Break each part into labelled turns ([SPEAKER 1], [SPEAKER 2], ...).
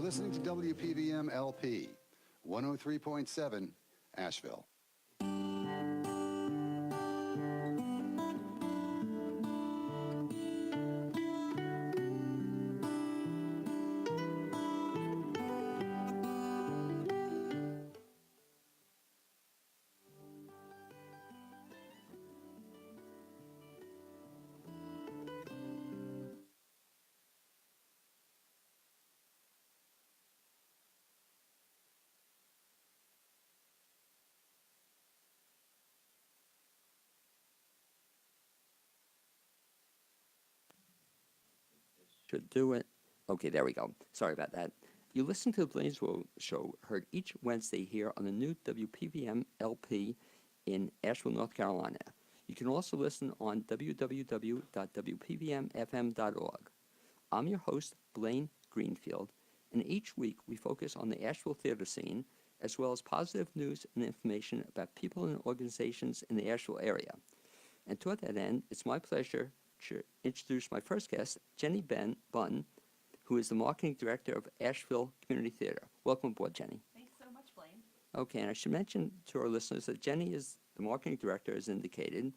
[SPEAKER 1] listening to WPVM LP 103.7 Asheville.
[SPEAKER 2] Should do it. Okay, there we go. Sorry about that. You listen to the BLAINESWORLD show, heard each Wednesday here on the new WPVM LP in Asheville, North Carolina. You can also listen on www.wpvmfm.org. I'm your host, Blaine Greenfield, and each week we focus on the Asheville theater scene, as well as positive news and information about people and organizations in the Asheville area. And toward that end, it's my pleasure to introduce my first guest, Jenny Bunn, who is the Marketing Director of Asheville Community Theater. Welcome aboard, Jenny.
[SPEAKER 3] Thanks so much, Blaine.
[SPEAKER 2] Okay, and I should mention to our listeners that Jenny is the Marketing Director, as indicated,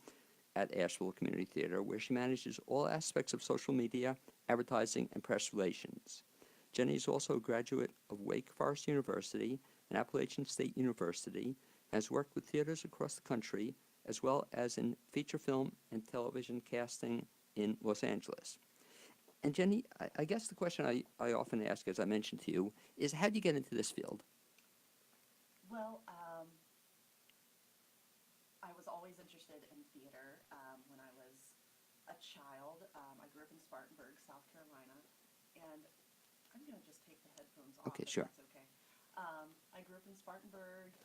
[SPEAKER 2] at Asheville Community Theater, where she manages all aspects of social media, advertising, and press relations. Jenny is also a graduate of Wake Forest University and Appalachian State University, and has worked with theaters across the country, as well as in feature film and television casting in Los Angeles. And Jenny, I guess the question I often ask, as I mentioned to you, is how do you get into this field?
[SPEAKER 3] Well, I was always interested in theater when I was a child. I grew up in Spartanburg, South Carolina, and I'm going to just take the headphones off.
[SPEAKER 2] Okay,
[SPEAKER 3] if
[SPEAKER 2] sure.
[SPEAKER 3] That's okay. I grew up in Spartanburg,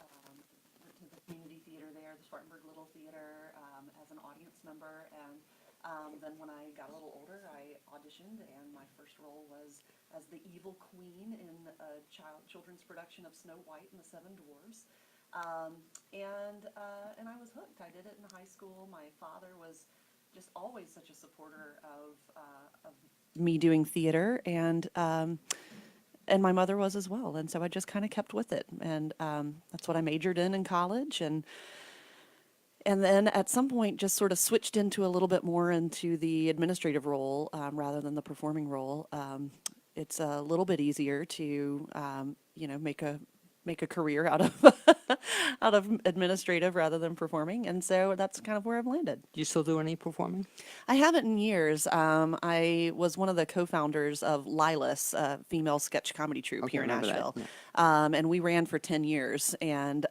[SPEAKER 3] went to the community theater there, the Spartanburg Little Theater, as an audience member, and then when I got a little older, I auditioned, and my first role was as the evil queen in a children's production of Snow White and the Seven Dwarfs, and I was hooked. I did it in high school. My father was just always such a supporter of me doing theater, and my mother was as well, and so I just kind of kept with it, and that's what I majored in college, and then at some point just sort of switched into a little bit more into the administrative role rather than the performing role. It's a little bit easier to make a career out of out of administrative rather than performing, and so that's kind of where I've landed.
[SPEAKER 2] Do you still do any performing?
[SPEAKER 3] I haven't in years. I was one of the co-founders of Lilas, a female sketch comedy troupe here in Asheville, and we ran for 10 years and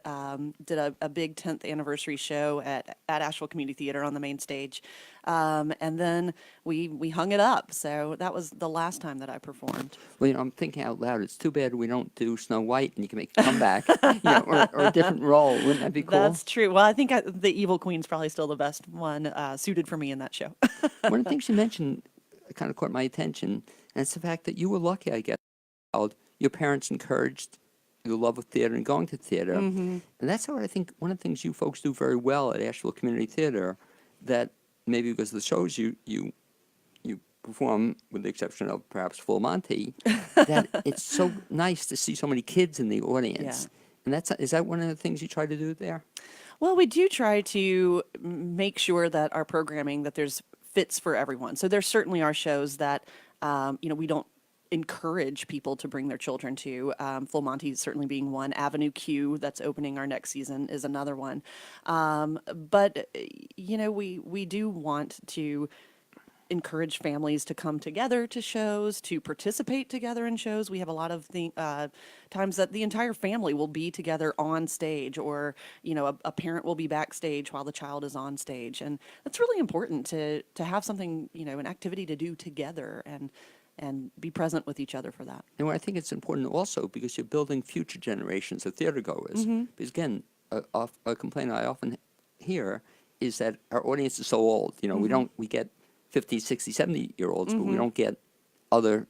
[SPEAKER 3] did a big 10th anniversary show at Asheville Community Theater on the main stage, and then we hung it up. So that was the last time that I performed.
[SPEAKER 2] Well, I'm thinking out loud. It's too bad we don't do Snow White and you can make a comeback, or a different role. Wouldn't that be cool?
[SPEAKER 3] That's true. Well, I think the Evil Queen's probably still the best one suited for me in that show.
[SPEAKER 2] One of the things you mentioned kind of caught my attention, and it's the fact that you were lucky, I guess. Your parents encouraged your love of theater and going to theater. Mm-hmm. And that's what I think one of the things you folks do very well at Asheville Community Theater, that maybe because of the shows you perform, with the exception of perhaps Full Monty, that it's so nice to see so many kids in the audience. Yeah. And is that one of the things you try to do there?
[SPEAKER 3] Well, we do try to make sure that our programming, that there's fits for everyone. So there certainly are shows that, we don't encourage people to bring their children to. Full Monty certainly being one. Avenue Q, that's opening our next season, is another one. But we do want to encourage families to come together to shows, to participate together in shows. We have a lot of times that the entire family will be together on stage, or a parent will be backstage while the child is on stage, and that's really important to have something, an activity to do together and be present with each other for that.
[SPEAKER 2] And I think it's important also because you're building future generations of theater goers. Mm-hmm. Because again, a complaint I often hear is that our audience is so old. Mm-hmm. we get 50, 60, 70-year-olds, mm-hmm. but we don't get other,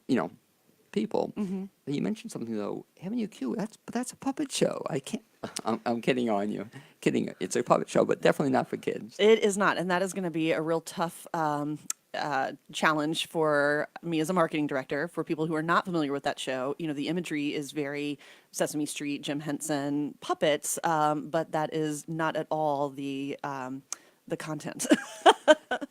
[SPEAKER 2] people. Mm-hmm. But you mentioned something, though, Avenue Q, that's a puppet show. I can't, I'm kidding on you. Kidding, it's a puppet show, but definitely not for kids.
[SPEAKER 3] It is not, and that is going to be a real tough challenge for me as a marketing director. For people who are not familiar with that show, the imagery is very Sesame Street, Jim Henson puppets, but that is not at all the content.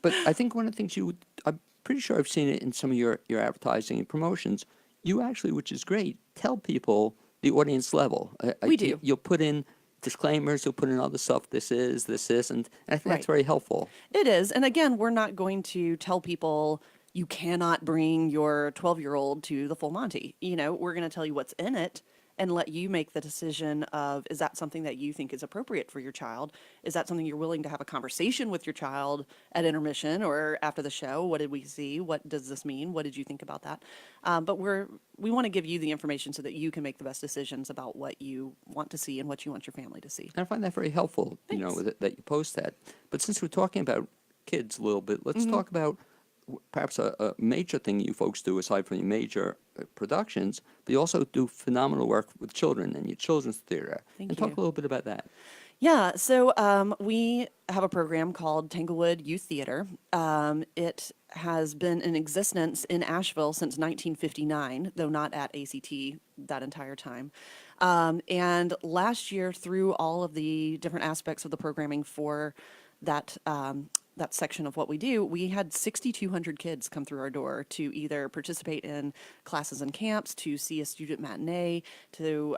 [SPEAKER 2] But I think one of the things I'm pretty sure I've seen it in some of your advertising and promotions. You actually, which is great, tell people the audience level.
[SPEAKER 3] We do.
[SPEAKER 2] You'll put in disclaimers, you'll put in other stuff, this isn't. And I think that's
[SPEAKER 3] Right.
[SPEAKER 2] very helpful.
[SPEAKER 3] It is. And again, we're not going to tell people you cannot bring your 12-year-old to the Full Monty. We're going to tell you what's in it and let you make the decision of, is that something that you think is appropriate for your child? Is that something you're willing to have a conversation with your child at intermission or after the show? What did we see? What does this mean? What did you think about that? But we want to give you the information so that you can make the best decisions about what you want to see and what you want your family to see.
[SPEAKER 2] And I find that very helpful,
[SPEAKER 3] Thanks.
[SPEAKER 2] that you post that. But since we're talking about kids a little bit, let's talk about perhaps a major thing you folks do aside from your major productions, but you also do phenomenal work with children and your children's theater.
[SPEAKER 3] Thank
[SPEAKER 2] and talk
[SPEAKER 3] you.
[SPEAKER 2] a little bit about that.
[SPEAKER 3] Yeah, so we have a program called Tanglewood Youth Theater. It has been in existence in Asheville since 1959, though not at ACT that entire time. And last year, through all of the different aspects of the programming for that section of what we do, we had 6,200 kids come through our door to either participate in classes and camps, to see a student matinee, to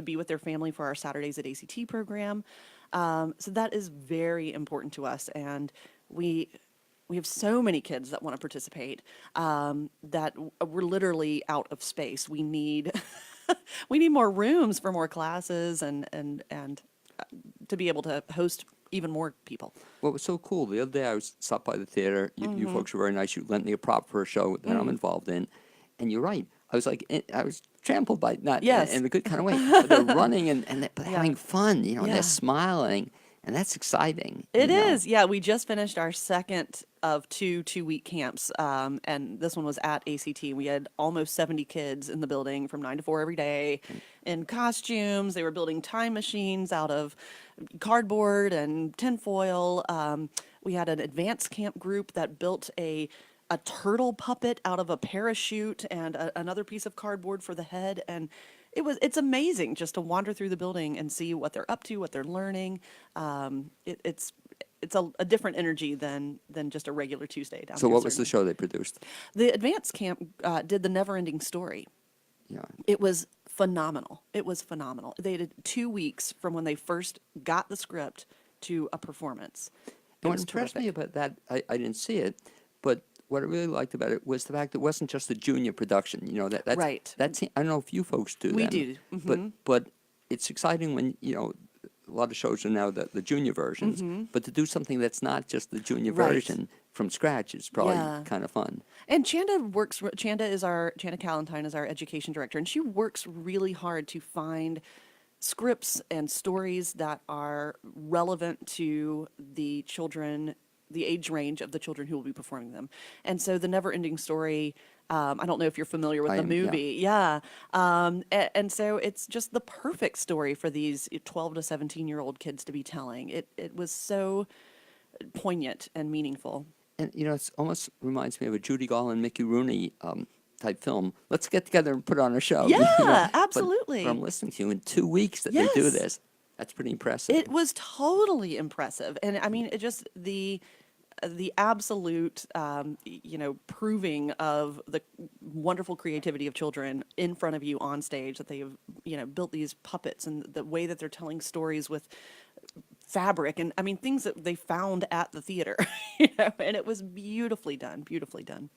[SPEAKER 3] be with their family for our Saturdays at ACT program. So that is very important to us, and we have so many kids that want to participate that we're literally out of space. We need we need more rooms for more classes and to be able to host even more people.
[SPEAKER 2] What was so cool, the other day I was stopped by the theater. You folks were very nice. You lent me a prop for a show that I'm involved in. And you're right. I was like, I was trampled by, not
[SPEAKER 3] Yes.
[SPEAKER 2] in a good kind of way. But they're running and they're having fun, and
[SPEAKER 3] Yeah.
[SPEAKER 2] they're smiling. And that's exciting.
[SPEAKER 3] It is. Yeah, we just finished our second of two-week camps, and this one was at ACT. We had almost 70 kids in the building from 9 to 4 every day in costumes. They were building time machines out of cardboard and tinfoil. We had an advanced camp group that built a turtle puppet out of a parachute and another piece of cardboard for the head, and it's amazing just to wander through the building and see what they're up to, what they're learning. It's a different energy than just a regular Tuesday down
[SPEAKER 2] So
[SPEAKER 3] here,
[SPEAKER 2] what was the
[SPEAKER 3] certainly.
[SPEAKER 2] show they produced?
[SPEAKER 3] The advanced camp did The Never-Ending Story.
[SPEAKER 2] Yeah.
[SPEAKER 3] It was phenomenal. It was phenomenal. They did 2 weeks from when they first got the script to a performance. It
[SPEAKER 2] And what
[SPEAKER 3] was
[SPEAKER 2] impressed me
[SPEAKER 3] terrific.
[SPEAKER 2] about that, I didn't see it, but what I really liked about it was the fact that it wasn't just a junior production. That's
[SPEAKER 3] Right.
[SPEAKER 2] I don't know if you folks do
[SPEAKER 3] We
[SPEAKER 2] them,
[SPEAKER 3] do.
[SPEAKER 2] but it's exciting when a lot of shows are now the junior versions, but to do something that's not just the junior
[SPEAKER 3] Right.
[SPEAKER 2] version from scratch is probably
[SPEAKER 3] Yeah.
[SPEAKER 2] kind of fun.
[SPEAKER 3] And Chanda Callentine is our education director, and she works really hard to find scripts and stories that are relevant to the children, the age range of the children who will be performing them. And so The Never-Ending Story, I don't know if you're familiar with
[SPEAKER 2] I
[SPEAKER 3] the
[SPEAKER 2] am, yeah.
[SPEAKER 3] movie. Yeah. And so it's just the perfect story for these 12 to 17-year-old kids to be telling. It was so poignant and meaningful.
[SPEAKER 2] And it almost reminds me of a Judy Garland, Mickey Rooney type film. Let's get together and put on a show.
[SPEAKER 3] Yeah,
[SPEAKER 2] But
[SPEAKER 3] absolutely.
[SPEAKER 2] I'm listening to you in 2 weeks that they do
[SPEAKER 3] Yes.
[SPEAKER 2] this. That's pretty impressive.
[SPEAKER 3] It was totally impressive. And I mean, it just the absolute, proving of the wonderful creativity of children in front of you on stage, that they've, built these puppets, and the way that they're telling stories with fabric and, I mean, things that they found at the theater, and it was beautifully done, beautifully done.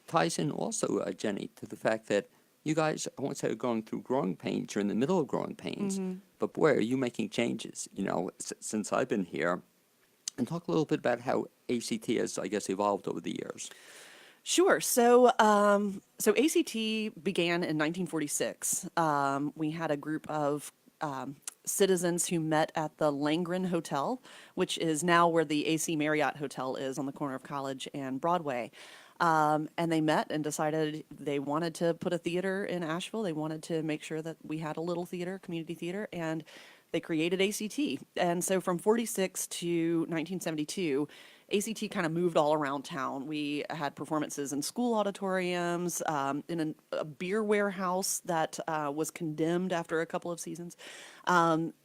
[SPEAKER 2] Ties in also, Jenny, to the fact that you guys, I won't say are going through growing pains, you're in the middle of growing pains, but boy, are you making changes, since I've been here. And talk a little bit about how ACT has, I guess, evolved over the years.
[SPEAKER 3] Sure. So ACT began in 1946. We had a group of citizens who met at the Langren Hotel, which is now where the AC Marriott Hotel is on the corner of College and Broadway. And they met and decided they wanted to put a theater in Asheville. They wanted to make sure that we had a little theater, community theater, and they created ACT. And so from 46 to 1972, ACT kind of moved all around town. We had performances in school auditoriums, in a beer warehouse that was condemned after a couple of seasons,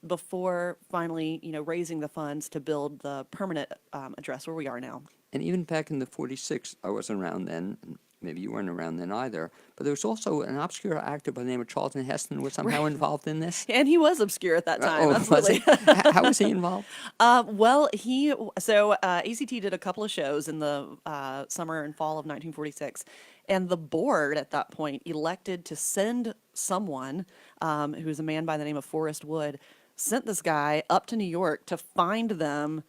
[SPEAKER 3] before finally, raising the funds to build the permanent address where we are now.
[SPEAKER 2] And even back in the 46, I wasn't around then. And maybe you weren't around then either. But there was also an obscure actor by the name of Charlton Heston was somehow involved in this.
[SPEAKER 3] And he was obscure at that time.
[SPEAKER 2] Oh,
[SPEAKER 3] Absolutely.
[SPEAKER 2] was he? How was he involved?
[SPEAKER 3] Well, ACT did a couple of shows in the summer and fall of 1946, and the board at that point elected to send someone, who's a man by the name of Forrest Wood, sent this guy up to New York to find them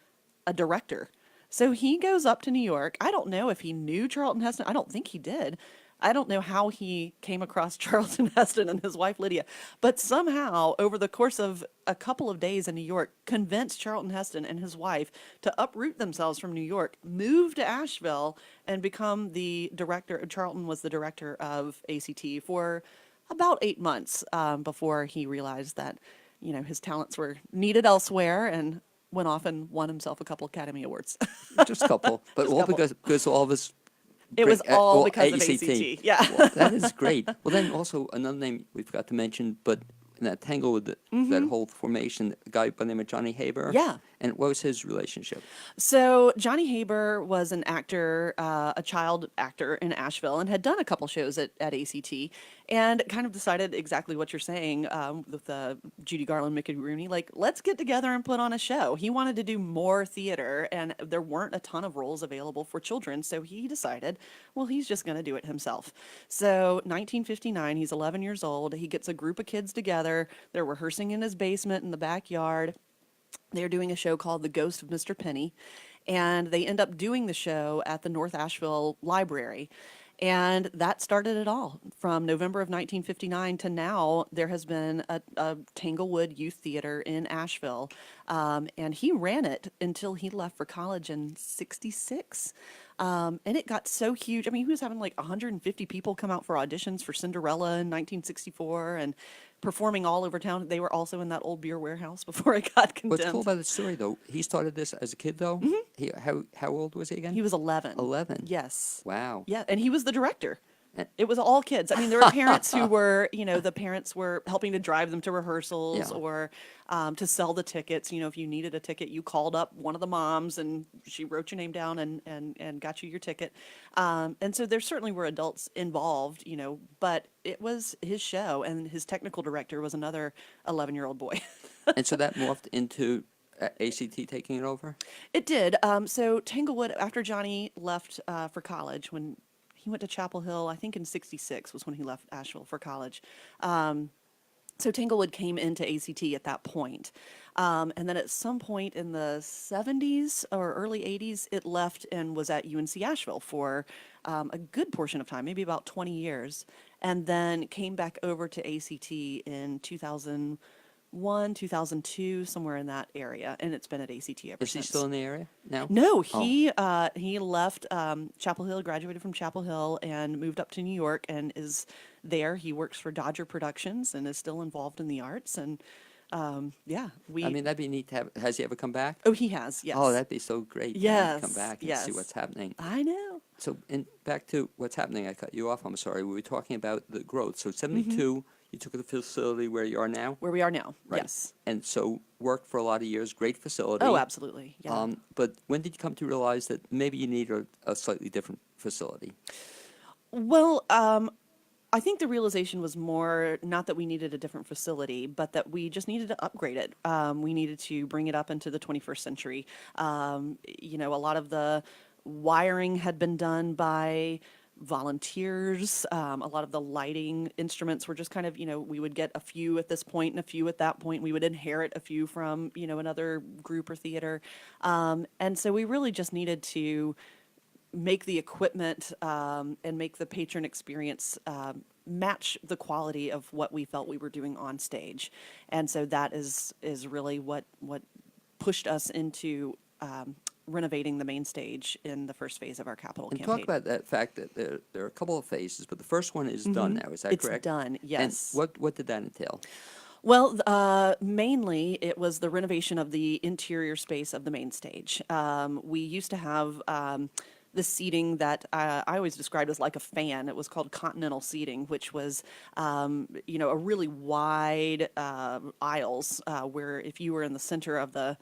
[SPEAKER 3] a director. So he goes up to New York. I don't know if he knew Charlton Heston. I don't think he did. I don't know how he came across Charlton Heston and his wife Lydia, but somehow over the course of a couple of days in New York, convinced Charlton Heston and his wife to uproot themselves from New York, move to Asheville, and become the director. Charlton was the director of ACT for about 8 months before he realized that, his talents were needed elsewhere, and went off and won himself a couple Academy Awards.
[SPEAKER 2] Just a couple. But
[SPEAKER 3] Just a
[SPEAKER 2] all
[SPEAKER 3] couple.
[SPEAKER 2] because all of his...
[SPEAKER 3] It was
[SPEAKER 2] great-
[SPEAKER 3] all
[SPEAKER 2] all
[SPEAKER 3] because of
[SPEAKER 2] ACT.
[SPEAKER 3] ACT. Yeah.
[SPEAKER 2] Well, that is great. Well, then also another name we forgot to mention, but in that Tanglewood, that whole formation, a guy by the name of Johnny Haber.
[SPEAKER 3] Yeah.
[SPEAKER 2] And what was his relationship?
[SPEAKER 3] So Johnny Haber was an actor, a child actor in Asheville, and had done a couple shows at ACT, and kind of decided exactly what you're saying with Judy Garland, Mickey Rooney, like, let's get together and put on a show. He wanted to do more theater, and there weren't a ton of roles available for children, so he decided, well, he's just going to do it himself. So 1959, he's 11 years old. He gets a group of kids together. They're rehearsing in his basement in the backyard. They're doing a show called The Ghost of Mr. Penny, and they end up doing the show at the North Asheville Library. And that started it all. From November of 1959 to now, there has been a Tanglewood Youth Theater in Asheville, and he ran it until he left for college in '66. And it got so huge. I mean, he was having like 150 people come out for auditions for Cinderella in 1964, and performing all over town. They were also in that old beer warehouse before it got condemned.
[SPEAKER 2] What's cool about the story, though, he started this as a kid, though. How old was he again?
[SPEAKER 3] He was 11.
[SPEAKER 2] 11.
[SPEAKER 3] Yes.
[SPEAKER 2] Wow.
[SPEAKER 3] Yeah, and he was the director.
[SPEAKER 2] And-
[SPEAKER 3] It was all kids. I mean, there were parents who were, the parents were helping to drive them to rehearsals,
[SPEAKER 2] Yeah.
[SPEAKER 3] or to sell the tickets. If you needed a ticket, you called up one of the moms and she wrote your name down and got you your ticket. And so there certainly were adults involved, but it was his show, and his technical director was another 11-year-old boy.
[SPEAKER 2] And so that morphed into ACT taking it over?
[SPEAKER 3] It did. So Tanglewood, after Johnny left for college, when he went to Chapel Hill, I think in '66 was when he left Asheville for college. So Tanglewood came into ACT at that point. And then at some point in the 70s or early 80s, it left and was at UNC Asheville for a good portion of time, maybe about 20 years, and then came back over to ACT in 2001, 2002, somewhere in that area, and it's been at ACT ever
[SPEAKER 2] Is he
[SPEAKER 3] since.
[SPEAKER 2] still in the area now?
[SPEAKER 3] No,
[SPEAKER 2] Oh.
[SPEAKER 3] he left Chapel Hill, graduated from Chapel Hill, and moved up to New York, and is there. He works for Dodger Productions and is still involved in the arts. And yeah,
[SPEAKER 2] I mean, that'd be neat to have. Has he ever come back?
[SPEAKER 3] Oh, he has. Yes.
[SPEAKER 2] Oh, that'd be so great. to have him
[SPEAKER 3] Yes,
[SPEAKER 2] Come back and see
[SPEAKER 3] yes.
[SPEAKER 2] what's happening.
[SPEAKER 3] I know.
[SPEAKER 2] So, back to what's happening. I cut you off. I'm sorry. We were talking about the growth. So, 72, you took the facility where you are now,
[SPEAKER 3] Where we are now.
[SPEAKER 2] right?
[SPEAKER 3] Yes.
[SPEAKER 2] And so worked for a lot of years. Great facility.
[SPEAKER 3] Oh, absolutely. Yeah.
[SPEAKER 2] But when did you come to realize that maybe you need a slightly different facility?
[SPEAKER 3] Well, I think the realization was more not that we needed a different facility, but that we just needed to upgrade it. We needed to bring it up into the 21st century. A lot of the wiring had been done by volunteers. A lot of the lighting instruments were just kind of, we would get a few at this point and a few at that point. We would inherit a few from, another group or theater. And so we really just needed to make the equipment and make the patron experience match the quality of what we felt we were doing on stage. And so that is really what pushed us into renovating the main stage in the first phase of our capital
[SPEAKER 2] And
[SPEAKER 3] campaign.
[SPEAKER 2] talk about that fact that there are a couple of phases, but the first one is done now. Is that
[SPEAKER 3] It's
[SPEAKER 2] correct?
[SPEAKER 3] done, yes.
[SPEAKER 2] And what did that entail?
[SPEAKER 3] Well, mainly it was the renovation of the interior space of the main stage. We used to have this seating that I always described as like a fan. It was called continental seating, which was, a really wide aisles where if you were in the center of the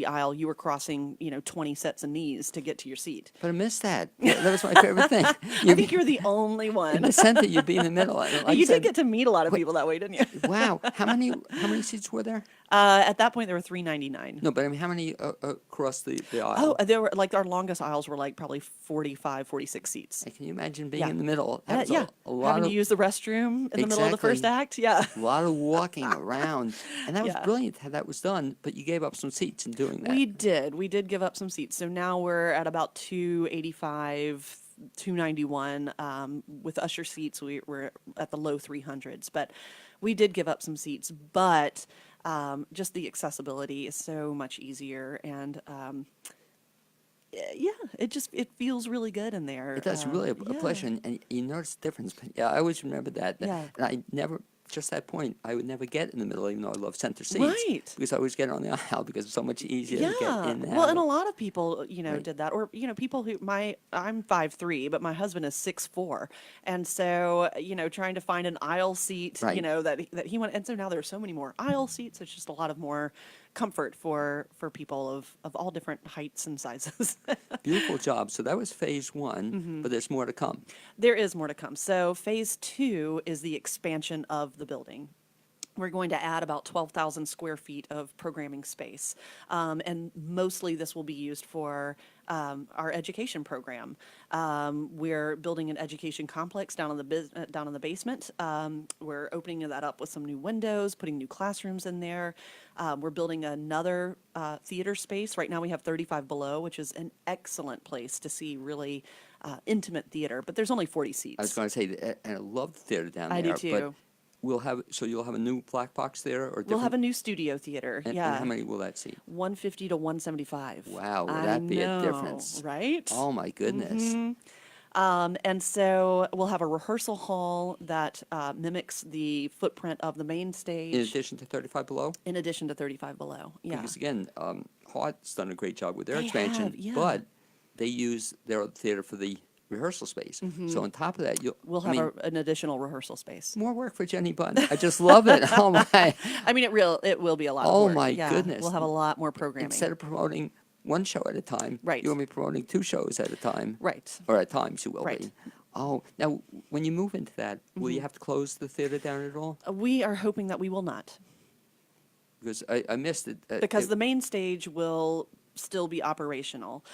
[SPEAKER 3] aisle, you were crossing, 20 sets of knees to get to your seat.
[SPEAKER 2] But I missed that. That was my favorite thing.
[SPEAKER 3] I think you're the only
[SPEAKER 2] In
[SPEAKER 3] one.
[SPEAKER 2] the center, you'd be in the middle. And like I
[SPEAKER 3] You did
[SPEAKER 2] said,
[SPEAKER 3] get to meet a lot of people that way, didn't you?
[SPEAKER 2] wow, how many seats were there?
[SPEAKER 3] At that point, there were 399.
[SPEAKER 2] No, but I mean, how many across the aisle?
[SPEAKER 3] Oh, there were like our longest aisles were like probably 45, 46 seats.
[SPEAKER 2] Hey, can you imagine being
[SPEAKER 3] Yeah.
[SPEAKER 2] in the middle? That was
[SPEAKER 3] Yeah,
[SPEAKER 2] a lot
[SPEAKER 3] having
[SPEAKER 2] of
[SPEAKER 3] to use the restroom in the middle of the first
[SPEAKER 2] Exactly.
[SPEAKER 3] act. Yeah,
[SPEAKER 2] a lot of walking around, and that was
[SPEAKER 3] Yeah.
[SPEAKER 2] brilliant how that was done. But you gave up some seats in doing that.
[SPEAKER 3] we did. We did give up some seats. So now we're at about 285, 291. With usher seats, we're at the low 300s. But we did give up some seats. But just the accessibility is so much easier, and yeah, it feels really good in there.
[SPEAKER 2] It does really a
[SPEAKER 3] yeah.
[SPEAKER 2] pleasure, and you notice the difference. But yeah, I always remember that.
[SPEAKER 3] Yeah.
[SPEAKER 2] And I never, just that point, I would never get in the middle, even though I love center seats.
[SPEAKER 3] Right.
[SPEAKER 2] Because I always get on the aisle because it's so much easier to get
[SPEAKER 3] Yeah.
[SPEAKER 2] in and
[SPEAKER 3] Well,
[SPEAKER 2] out
[SPEAKER 3] and a
[SPEAKER 2] of.
[SPEAKER 3] lot of people,
[SPEAKER 2] Right.
[SPEAKER 3] did that. Or, people who I'm 5'3", but my husband is 6'4". And so, trying to find an aisle seat,
[SPEAKER 2] Right.
[SPEAKER 3] that he wanted. And so now there are so many more aisle seats. It's just a lot of more comfort for people of all different heights and sizes.
[SPEAKER 2] Beautiful job. So that was phase one,
[SPEAKER 3] Mm-hmm.
[SPEAKER 2] but there's more to come.
[SPEAKER 3] There is more to come. So phase 2 is the expansion of the building. We're going to add about 12,000 square feet of programming space. And mostly this will be used for our education program. We're building an education complex down in the basement. We're opening that up with some new windows, putting new classrooms in there. We're building another theater space. Right now we have 35 Below, which is an excellent place to see really intimate theater, but there's only 40 seats.
[SPEAKER 2] I was going to say, and I love the theater down there.
[SPEAKER 3] I do
[SPEAKER 2] But
[SPEAKER 3] too.
[SPEAKER 2] you'll have a new black box there, or
[SPEAKER 3] We'll have a
[SPEAKER 2] different-
[SPEAKER 3] new studio theater.
[SPEAKER 2] and
[SPEAKER 3] Yeah.
[SPEAKER 2] how many will that seat?
[SPEAKER 3] 150 to 175.
[SPEAKER 2] Wow, would
[SPEAKER 3] I
[SPEAKER 2] that be a
[SPEAKER 3] know,
[SPEAKER 2] difference?
[SPEAKER 3] right?
[SPEAKER 2] Oh my goodness.
[SPEAKER 3] And so we'll have a rehearsal hall that mimics the footprint of the main stage.
[SPEAKER 2] In addition to 35 Below?
[SPEAKER 3] in addition to 35 Below. Yeah.
[SPEAKER 2] Because again, Hart's done a great job with their
[SPEAKER 3] They
[SPEAKER 2] expansion,
[SPEAKER 3] have, yeah.
[SPEAKER 2] but they use their theater for the rehearsal space. So on top of that,
[SPEAKER 3] We'll
[SPEAKER 2] I
[SPEAKER 3] have
[SPEAKER 2] mean,
[SPEAKER 3] an additional rehearsal space.
[SPEAKER 2] more work for Jenny Bunn. I just love it. Oh my!
[SPEAKER 3] I mean, it will be a lot of
[SPEAKER 2] Oh
[SPEAKER 3] work.
[SPEAKER 2] my
[SPEAKER 3] Yeah,
[SPEAKER 2] goodness.
[SPEAKER 3] We'll have a lot more programming.
[SPEAKER 2] Instead of promoting one show at a time,
[SPEAKER 3] Right.
[SPEAKER 2] you'll be promoting 2 shows at a time.
[SPEAKER 3] Right.
[SPEAKER 2] Or at times you will
[SPEAKER 3] Right.
[SPEAKER 2] be. Oh, now when you move into that, will you have to close the theater down at all?
[SPEAKER 3] We are hoping that we will not,
[SPEAKER 2] Because I missed it.
[SPEAKER 3] because the main stage will still be operational.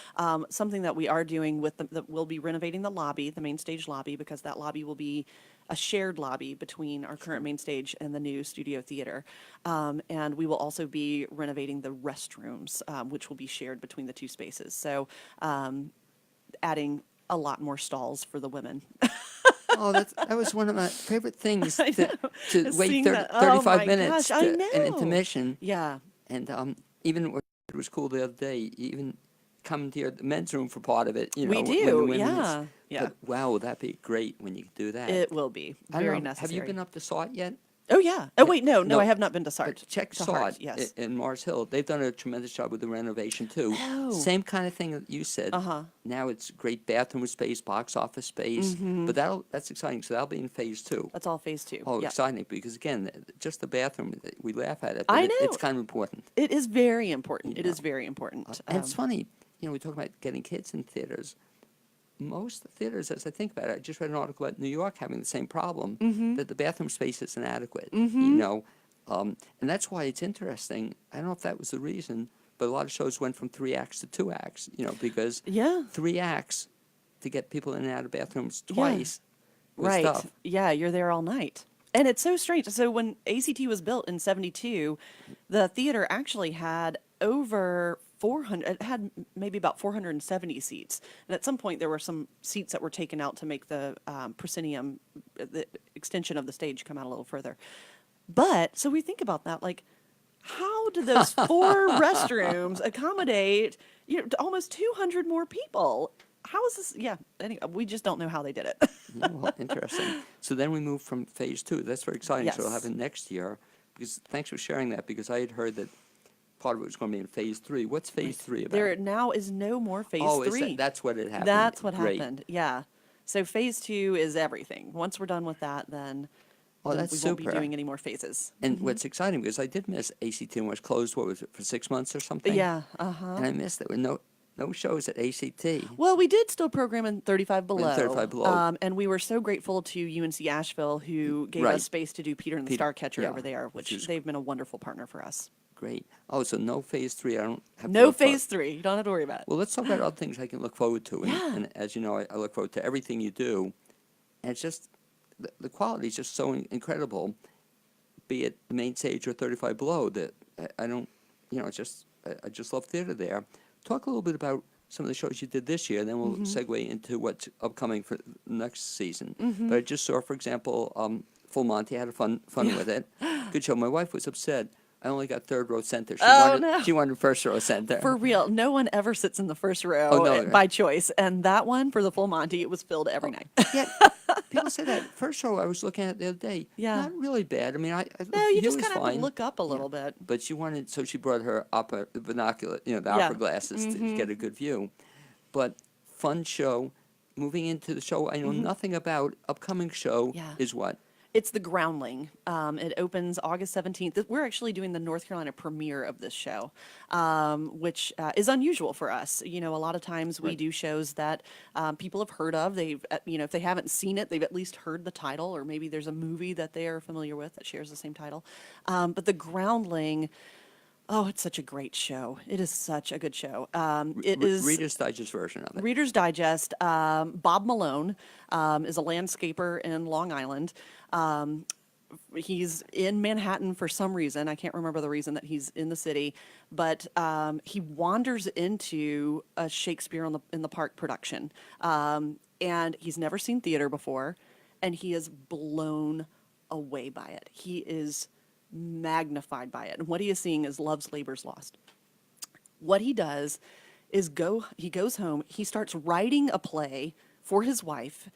[SPEAKER 3] Something that we are doing we'll be renovating the lobby, the main stage lobby, because that lobby will be a shared lobby between our current main stage and the new studio theater. And we will also be renovating the restrooms, which will be shared between the two spaces. So adding a lot more stalls for the women.
[SPEAKER 2] Oh, that was one of my favorite things
[SPEAKER 3] I
[SPEAKER 2] to wait
[SPEAKER 3] Seeing
[SPEAKER 2] 30,
[SPEAKER 3] that. Oh
[SPEAKER 2] 35
[SPEAKER 3] my
[SPEAKER 2] minutes
[SPEAKER 3] gosh, I
[SPEAKER 2] to an
[SPEAKER 3] know.
[SPEAKER 2] intermission.
[SPEAKER 3] Yeah.
[SPEAKER 2] And even what was cool the other day, even come to the men's room for part of it.
[SPEAKER 3] We
[SPEAKER 2] when
[SPEAKER 3] do,
[SPEAKER 2] the women
[SPEAKER 3] yeah, yeah.
[SPEAKER 2] But wow, that'd be great when you could do that.
[SPEAKER 3] It will be
[SPEAKER 2] I don't
[SPEAKER 3] very
[SPEAKER 2] know,
[SPEAKER 3] necessary.
[SPEAKER 2] Have you been up to Saw it yet?
[SPEAKER 3] Oh, yeah. Oh, wait, no,
[SPEAKER 2] No,
[SPEAKER 3] I have not been to
[SPEAKER 2] But
[SPEAKER 3] Sart.
[SPEAKER 2] check
[SPEAKER 3] to
[SPEAKER 2] Saw
[SPEAKER 3] Hart,
[SPEAKER 2] it
[SPEAKER 3] yes.
[SPEAKER 2] in Mars Hill. They've done a tremendous job with the renovation too.
[SPEAKER 3] Oh.
[SPEAKER 2] Same kind of thing that you said.
[SPEAKER 3] Uh-huh.
[SPEAKER 2] Now it's great bathroom space, box office space. But that's exciting. So that'll be in phase 2.
[SPEAKER 3] That's all phase 2.
[SPEAKER 2] Oh,
[SPEAKER 3] Yeah.
[SPEAKER 2] exciting! Because again, just the bathroom, we laugh at it, but
[SPEAKER 3] I
[SPEAKER 2] it's
[SPEAKER 3] know.
[SPEAKER 2] kind of important.
[SPEAKER 3] It is very important. It
[SPEAKER 2] Yeah.
[SPEAKER 3] is very important.
[SPEAKER 2] And it's funny, we talk about getting kids in theaters. Most theaters, as I think about it, I just read an article about New York having the same problem, that the bathroom space is inadequate. And that's why it's interesting. I don't know if that was the reason, but a lot of shows went from 3 acts to 2 acts, because
[SPEAKER 3] Yeah.
[SPEAKER 2] 3 acts to get people in and out of bathrooms
[SPEAKER 3] Yeah.
[SPEAKER 2] twice was
[SPEAKER 3] Right.
[SPEAKER 2] tough.
[SPEAKER 3] Yeah, you're there all night. And it's so strange. So when ACT was built in 72, the theater actually had over 400, it had maybe about 470 seats. And at some point there were some seats that were taken out to make the proscenium, the extension of the stage, come out a little further. But, so we think about that, like, how do those 4 restrooms accommodate, almost 200 more people? How is this? Yeah, anyway, we just don't know how they did it.
[SPEAKER 2] Yeah, well, interesting. So then we move from phase 2. That's very exciting. So we'll have
[SPEAKER 3] Yes.
[SPEAKER 2] it next year. because thanks for sharing that, because I had heard that part of it was going to be in phase 3. What's phase 3 about?
[SPEAKER 4] There now is no more phase
[SPEAKER 2] oh,
[SPEAKER 4] 3.
[SPEAKER 2] That's what it happened.
[SPEAKER 4] That's what
[SPEAKER 2] Great.
[SPEAKER 4] happened. Yeah. So phase 2 is everything. Once we're done with that, then,
[SPEAKER 2] Oh,
[SPEAKER 4] then
[SPEAKER 2] that's
[SPEAKER 4] we won't be
[SPEAKER 2] super.
[SPEAKER 4] doing any more phases.
[SPEAKER 2] And what's exciting, because I did miss ACT and was closed, what was it, for 6 months or something?
[SPEAKER 4] Yeah. Uh-huh.
[SPEAKER 2] And I missed it with no shows at ACT.
[SPEAKER 4] Well, we did still program in 35 Below.
[SPEAKER 2] 35 Below.
[SPEAKER 4] And we were so grateful to UNC Asheville, who gave
[SPEAKER 2] Right.
[SPEAKER 4] us space to do Peter and the
[SPEAKER 2] Peter,
[SPEAKER 4] Starcatcher
[SPEAKER 2] yeah,
[SPEAKER 4] over there,
[SPEAKER 2] which
[SPEAKER 4] which
[SPEAKER 2] is
[SPEAKER 4] they've been a wonderful partner for us.
[SPEAKER 2] Great. Oh, so no phase 3. I don't have to
[SPEAKER 4] No
[SPEAKER 2] look for-
[SPEAKER 4] phase 3. You don't have to worry about it.
[SPEAKER 2] Well, let's talk about other things I can look forward to. And,
[SPEAKER 4] Yeah.
[SPEAKER 2] and as you know, I look forward to everything you do. And it's just, the quality is just so incredible, be it the main stage or 35 Below, that I don't, it's just, I just love theater there. Talk a little bit about some of the shows you did this year, then we'll segue into what's upcoming for next season. But I just saw, for example, Full Monty. I had fun with it. Good show. My wife was upset. I only got third row center. She wanted first row center.
[SPEAKER 4] For real, no one ever sits in the first row
[SPEAKER 2] Oh, no.
[SPEAKER 4] by choice. And that one, for the Full Monty, it was filled every night.
[SPEAKER 2] Yeah, people say that. First row I was looking at the other day.
[SPEAKER 4] Yeah.
[SPEAKER 2] Not really bad. I mean,
[SPEAKER 4] No, you
[SPEAKER 2] he
[SPEAKER 4] just
[SPEAKER 2] was
[SPEAKER 4] kind of have to
[SPEAKER 2] fine.
[SPEAKER 4] look up a little bit.
[SPEAKER 2] But she wanted, so she brought her binocular, the
[SPEAKER 4] Yeah.
[SPEAKER 2] opera glasses to get a good view. But fun show. Moving into the show I know nothing about. Upcoming show
[SPEAKER 4] Yeah.
[SPEAKER 2] is what?
[SPEAKER 4] It's The Groundling. It opens August 17th. We're actually doing the North Carolina premiere of this show, which is unusual for us. A lot of times we
[SPEAKER 2] Right.
[SPEAKER 4] do shows that people have heard of. They've, if they haven't seen it, they've at least heard the title, or maybe there's a movie that they are familiar with that shares the same title. But The Groundling, oh, it's such a great show. It is such a good show. It is
[SPEAKER 2] Reader's Digest version of it.
[SPEAKER 4] Reader's Digest. Bob Malone is a landscaper in Long Island. He's in Manhattan for some reason. I can't remember the reason that he's in the city, but he wanders into a Shakespeare in the Park production, and he's never seen theater before, and he is blown away by it. He is magnified by it, and what he is seeing is Love's Labor's Lost. What he does is he goes home, he starts writing a play for his wife,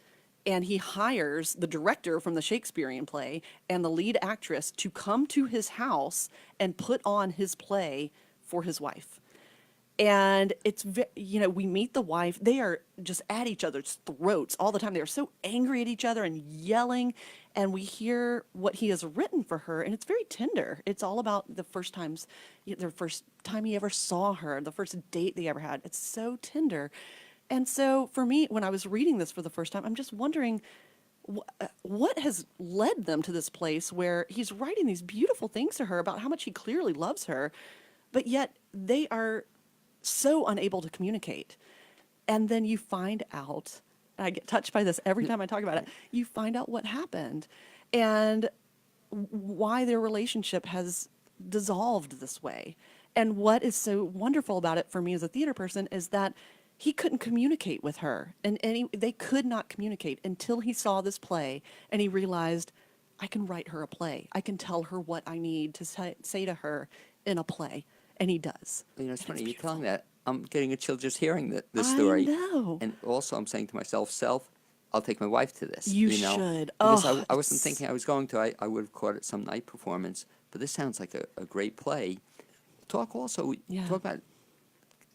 [SPEAKER 4] and he hires the director from the Shakespearean play and the lead actress to come to his house and put on his play for his wife. And it's, we meet the wife. They are just at each other's throats all the time. They are so angry at each other and yelling. And we hear what he has written for her, and it's very tender. It's all about the first time he ever saw her, the first date they ever had. It's so tender. And so for me, when I was reading this for the first time, I'm just wondering what has led them to this place where he's writing these beautiful things to her about how much he clearly loves her, but yet they are so unable to communicate. And then you find out, and I get touched by this every time I talk about it, you find out what happened and why their relationship has dissolved this way. And what is so wonderful about it for me as a theater person is that he couldn't communicate with her, and they could not communicate until he saw this play and he realized, I can write her a play. I can tell her what I need to say to her in a play. And he does.
[SPEAKER 2] It's
[SPEAKER 4] And
[SPEAKER 2] funny, you're
[SPEAKER 4] beautiful.
[SPEAKER 2] telling that. I'm getting a chill just hearing this story.
[SPEAKER 4] I know.
[SPEAKER 2] And also I'm saying to myself, I'll take my wife to this.
[SPEAKER 4] You
[SPEAKER 2] know?
[SPEAKER 4] should.
[SPEAKER 2] Because
[SPEAKER 4] Oh,
[SPEAKER 2] I wasn't
[SPEAKER 4] it's-
[SPEAKER 2] thinking I was going to. I would have caught it some night performance. But this sounds like a great play. Talk
[SPEAKER 4] Yeah.
[SPEAKER 2] about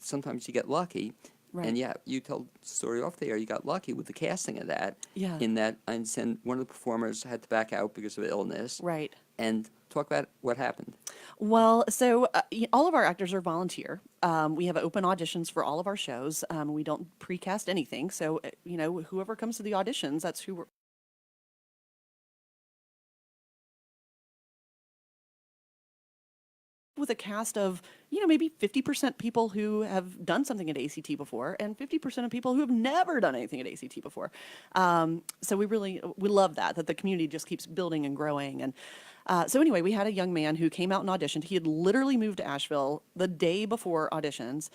[SPEAKER 2] sometimes you get lucky.
[SPEAKER 4] Right.
[SPEAKER 2] And yeah, you told the story off the air. You got lucky with the casting of that.
[SPEAKER 4] Yeah.
[SPEAKER 2] In that, I understand one of the performers had to back out because of illness.
[SPEAKER 4] Right.
[SPEAKER 2] And talk about what happened.
[SPEAKER 4] Well, so all of our actors are volunteer. We have open auditions for all of our shows. We don't precast anything. So, whoever comes to the auditions, that's who we're. With a cast of, maybe 50% people who have done something at ACT before and 50% of people who have never done anything at ACT before. So we love that the community just keeps building and growing. And so anyway, we had a young man who came out and auditioned. He had literally moved to Asheville the day before auditions,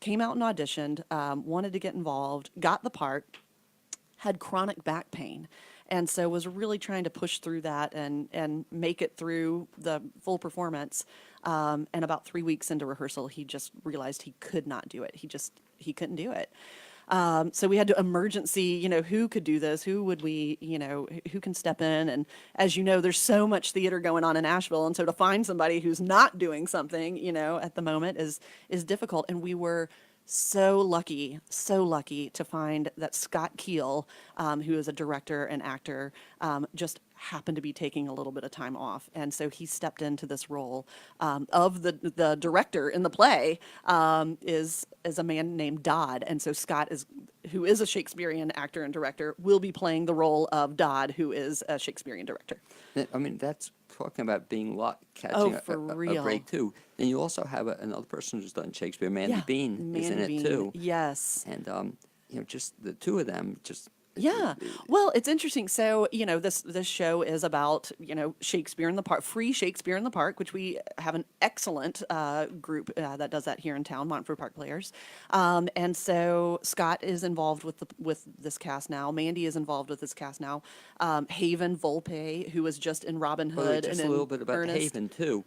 [SPEAKER 4] came out and auditioned, wanted to get involved, got the part, had chronic back pain. And so was really trying to push through that and make it through the full performance. And about 3 weeks into rehearsal, he just realized he could not do it. He couldn't do it. So we had to emergency, who could do this? Who would we, who can step in? And as you know, there's so much theater going on in Asheville. And so to find somebody who's not doing something, at the moment is difficult. And we were so lucky to find that Scott Keel, who is a director and actor, just happened to be taking a little bit of time off. And so he stepped into this role of the director in the play is a man named Dodd. And so Scott who is a Shakespearean actor and director, will be playing the role of Dodd, who is a Shakespearean director.
[SPEAKER 2] I mean, that's talking about being catching
[SPEAKER 4] Oh,
[SPEAKER 2] a
[SPEAKER 4] for real.
[SPEAKER 2] break too. And you also have another person who's done Shakespeare, Mandy Bean, is in
[SPEAKER 4] Mandy
[SPEAKER 2] it
[SPEAKER 4] Bean,
[SPEAKER 2] too.
[SPEAKER 4] yes.
[SPEAKER 2] And just the two of them, just
[SPEAKER 4] Yeah. Well, it's interesting. So, this show is about, Shakespeare in the Park, free Shakespeare in the Park, which we have an excellent group that does that here in town, Montford Park Players. And so Scott is involved with this cast now. Mandy is involved with this cast now. Haven Volpe, who was just in Robin Hood.
[SPEAKER 2] just
[SPEAKER 4] and
[SPEAKER 2] a little bit about
[SPEAKER 4] Ernest.
[SPEAKER 2] Haven too.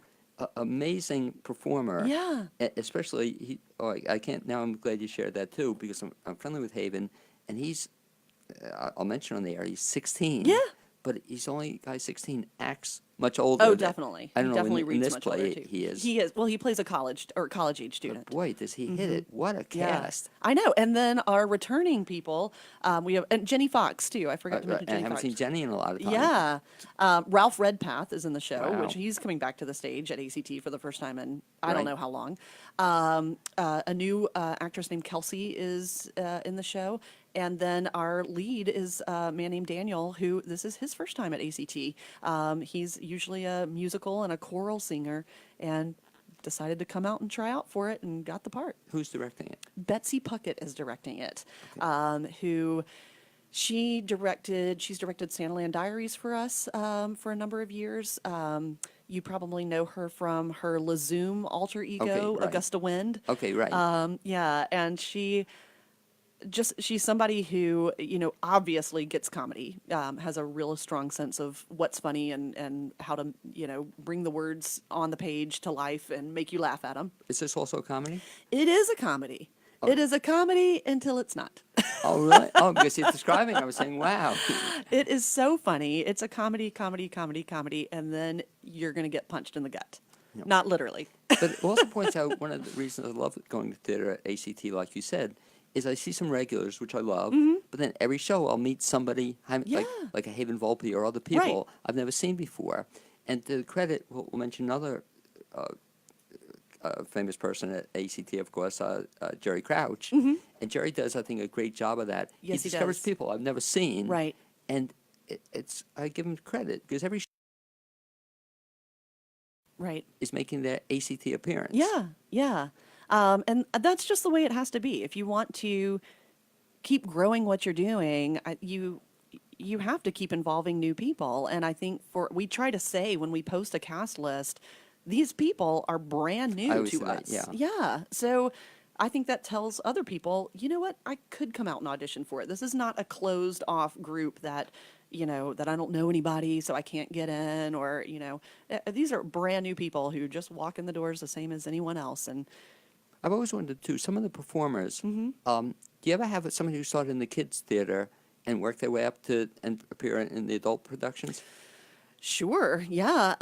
[SPEAKER 2] Amazing performer.
[SPEAKER 4] Yeah.
[SPEAKER 2] Especially I can't now. I'm glad you shared that too because I'm friendly with Haven, and he's. I'll mention on the air. He's 16.
[SPEAKER 4] Yeah.
[SPEAKER 2] But he's only guy 16. Acts much older.
[SPEAKER 4] Oh,
[SPEAKER 2] than-
[SPEAKER 4] definitely.
[SPEAKER 2] I don't
[SPEAKER 4] He
[SPEAKER 2] know.
[SPEAKER 4] definitely
[SPEAKER 2] in
[SPEAKER 4] reads
[SPEAKER 2] this
[SPEAKER 4] much
[SPEAKER 2] play,
[SPEAKER 4] older, too.
[SPEAKER 2] he is.
[SPEAKER 4] He is. Well, he plays a college age student.
[SPEAKER 2] Boy, does he hit it! What a
[SPEAKER 4] Yeah,
[SPEAKER 2] cast!
[SPEAKER 4] I know. And then our returning people, we have and Jenny Fox too. I forgot to mention
[SPEAKER 2] I
[SPEAKER 4] Jenny
[SPEAKER 2] haven't
[SPEAKER 4] Fox.
[SPEAKER 2] seen Jenny in a lot of time.
[SPEAKER 4] Yeah, Ralph Redpath is in the show,
[SPEAKER 2] Wow.
[SPEAKER 4] which he's coming back to the stage at ACT for the first time in I
[SPEAKER 2] Right.
[SPEAKER 4] don't know how long. A new actress named Kelsey is in the show, and then our lead is a man named Daniel, who this is his first time at ACT. He's usually a musical and a choral singer, and decided to come out and try out for it and got the part.
[SPEAKER 2] Who's directing it?
[SPEAKER 4] Betsy Puckett is directing it, who she's directed Santaland Diaries for us for a number of years. You probably know her from her Lazoom alter ego,
[SPEAKER 2] Okay, right.
[SPEAKER 4] Augusta Wind.
[SPEAKER 2] Okay, right.
[SPEAKER 4] Yeah, and she's somebody who, obviously gets comedy, has a real strong sense of what's funny and how to, bring the words on the page to life and make you laugh at them.
[SPEAKER 2] Is this also a comedy?
[SPEAKER 4] It is a comedy. It is a comedy until it's not.
[SPEAKER 2] Oh, really? Oh, because you're describing, I was saying, wow.
[SPEAKER 4] It is so funny. It's a comedy, and then you're going to get punched in the gut. Not literally.
[SPEAKER 2] But it also points out one of the reasons I love going to theater at ACT, like you said, is I see some regulars, which I love, but then every show I'll meet somebody, like a Haven Volpe or other people I've never seen before. And to the credit, we'll mention another famous person at ACT, of course, Jerry Crouch. And Jerry does, I think, a great job of that.
[SPEAKER 4] Yes, he
[SPEAKER 2] discovers
[SPEAKER 4] does.
[SPEAKER 2] people I've never seen.
[SPEAKER 4] Right.
[SPEAKER 2] And I give him credit because every show
[SPEAKER 4] Right.
[SPEAKER 2] is making their ACT appearance.
[SPEAKER 4] Yeah. And that's just the way it has to be. If you want to keep growing what you're doing, you have to keep involving new people. And I think we try to say when we post a cast list, these people are brand
[SPEAKER 2] I
[SPEAKER 4] new
[SPEAKER 2] always
[SPEAKER 4] to
[SPEAKER 2] say that,
[SPEAKER 4] us.
[SPEAKER 2] yeah.
[SPEAKER 4] Yeah. So I think that tells other people, you know what, I could come out and audition for it. This is not a closed off group that, that I don't know anybody, so I can't get in, or, these are brand new people who just walk in the doors the same as anyone else. And
[SPEAKER 2] I've always wondered, too, some of the performers, do you ever have somebody who started in the kids' theater and worked their way up to and appear in the adult productions?
[SPEAKER 4] sure, yeah.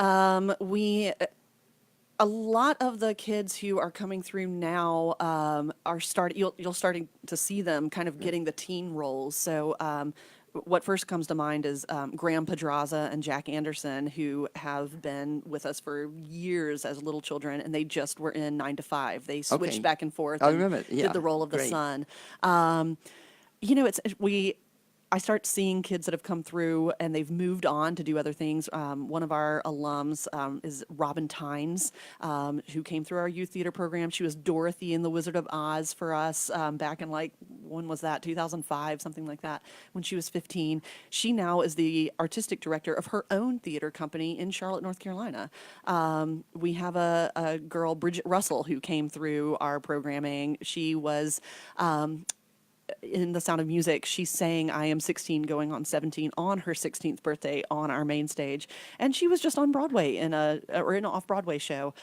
[SPEAKER 4] A lot of the kids who are coming through now are you'll starting to see them kind of getting the teen roles. So what first comes to mind is Graham Pedraza and Jack Anderson, who have been with us for years as little children, and they just were in 9 to 5. They switched
[SPEAKER 2] Okay.
[SPEAKER 4] back and forth.
[SPEAKER 2] I
[SPEAKER 4] and
[SPEAKER 2] remember, yeah,
[SPEAKER 4] did the role of the
[SPEAKER 2] great.
[SPEAKER 4] son. I start seeing kids that have come through and they've moved on to do other things. One of our alums is Robin Tynes, who came through our youth theater program. She was Dorothy in The Wizard of Oz for us back in when was that, 2005, something like that, when she was 15. She now is the artistic director of her own theater company in Charlotte, North Carolina. We have a girl, Bridget Russell, who came through our programming. She was in The Sound of Music. She sang I Am 16 going on 17 on her 16th birthday on our main stage. And she was just on Broadway in an off-Broadway show.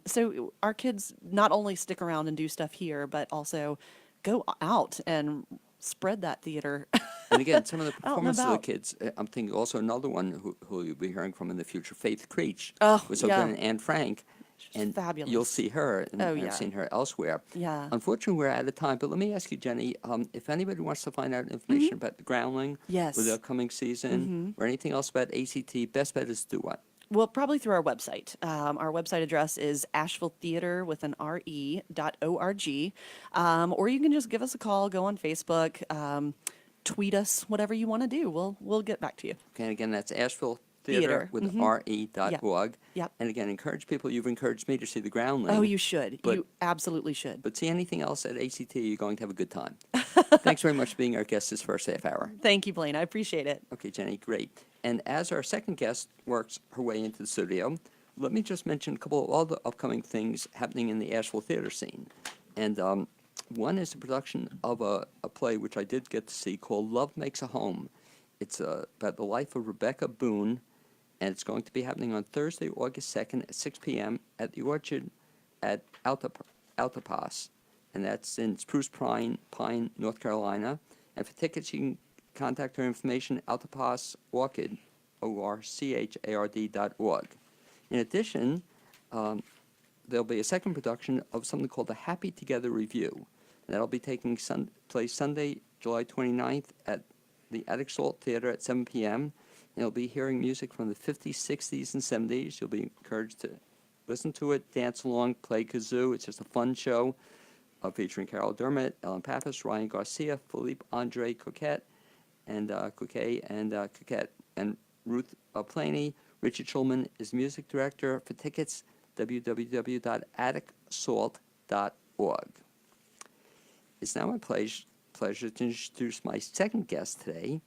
[SPEAKER 4] So our kids not only stick around and do stuff here, but also go out and spread that theater.
[SPEAKER 2] And again, some of the
[SPEAKER 4] Out and
[SPEAKER 2] performances of the
[SPEAKER 4] about.
[SPEAKER 2] kids, I'm thinking also another one who you'll be hearing from in the future, Faith Creech,
[SPEAKER 4] Oh,
[SPEAKER 2] was so
[SPEAKER 4] yeah.
[SPEAKER 2] good, and Anne Frank.
[SPEAKER 4] She's
[SPEAKER 2] And
[SPEAKER 4] fabulous.
[SPEAKER 2] you'll see her, and
[SPEAKER 4] Oh,
[SPEAKER 2] I've
[SPEAKER 4] yeah.
[SPEAKER 2] seen her elsewhere.
[SPEAKER 4] Yeah.
[SPEAKER 2] Unfortunately, we're out of time, but let me ask you, Jenny, if anybody wants to find out information about the Groundling,
[SPEAKER 4] Mm-hmm. Yes. Mm-hmm.
[SPEAKER 2] or the upcoming season, or anything else about ACT, best bet is to do what?
[SPEAKER 4] Well, probably through our website. Our website address is ashevilletheater with an RE.org. Or you can just give us a call, go on Facebook, tweet us, whatever you want to do. We'll get back to you.
[SPEAKER 2] Okay, and again, that's Asheville
[SPEAKER 4] Theater,
[SPEAKER 2] Theater with RE.org.
[SPEAKER 4] Yep.
[SPEAKER 2] And again, encourage people. You've encouraged me to see the Groundling.
[SPEAKER 4] Oh, you should.
[SPEAKER 2] But-
[SPEAKER 4] You absolutely should.
[SPEAKER 2] But see anything else at ACT, you're going to have a good time. Thanks very much for being our guest this first half hour.
[SPEAKER 4] Thank you, Blaine. I appreciate it.
[SPEAKER 2] Okay, Jenny, great. And as our second guest works her way into the studio, let me just mention a couple of all the upcoming things happening in the Asheville theater scene. And one is the production of a play which I did get to see called Love Makes a Home. It's about the life of Rebecca Bunn, and it's going to be happening on Thursday, August 2nd at 6 p.m. at the Orchard at Altapas, and that's in Spruce Pine, North Carolina. And for tickets, you can contact her information, Altapas Orchid, ORCHARD.org. In addition, there'll be a second production of something called the Happy Together Review. And that'll be taking place Sunday, July 29th at the Attic Salt Theater at 7 p.m. And you'll be hearing music from the 50s, 60s, and 70s. You'll be encouraged to listen to it, dance along, play kazoo. It's just a fun show featuring Carol Dermott, Ellen Pappas, Ryan Garcia, Philippe Andre Coquette, and Coquette, and Ruth Planey. Richard Schulman is music director. For tickets, www.atticsalt.org. It's now my pleasure to introduce my second guest today,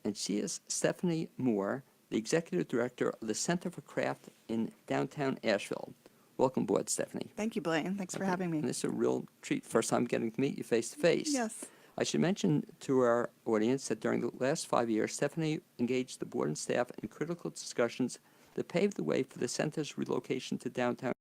[SPEAKER 2] and she is Stephanie Moore, the executive director of the Center for Craft in downtown Asheville. Welcome aboard, Stephanie.
[SPEAKER 5] Thank you, Blaine. Thanks for having me.
[SPEAKER 2] And this is a real treat, first time getting to meet you face to face.
[SPEAKER 5] Yes.
[SPEAKER 2] I should mention to our audience that during the last 5 years, Stephanie engaged the board and staff in critical discussions that paved the way for the center's relocation to downtown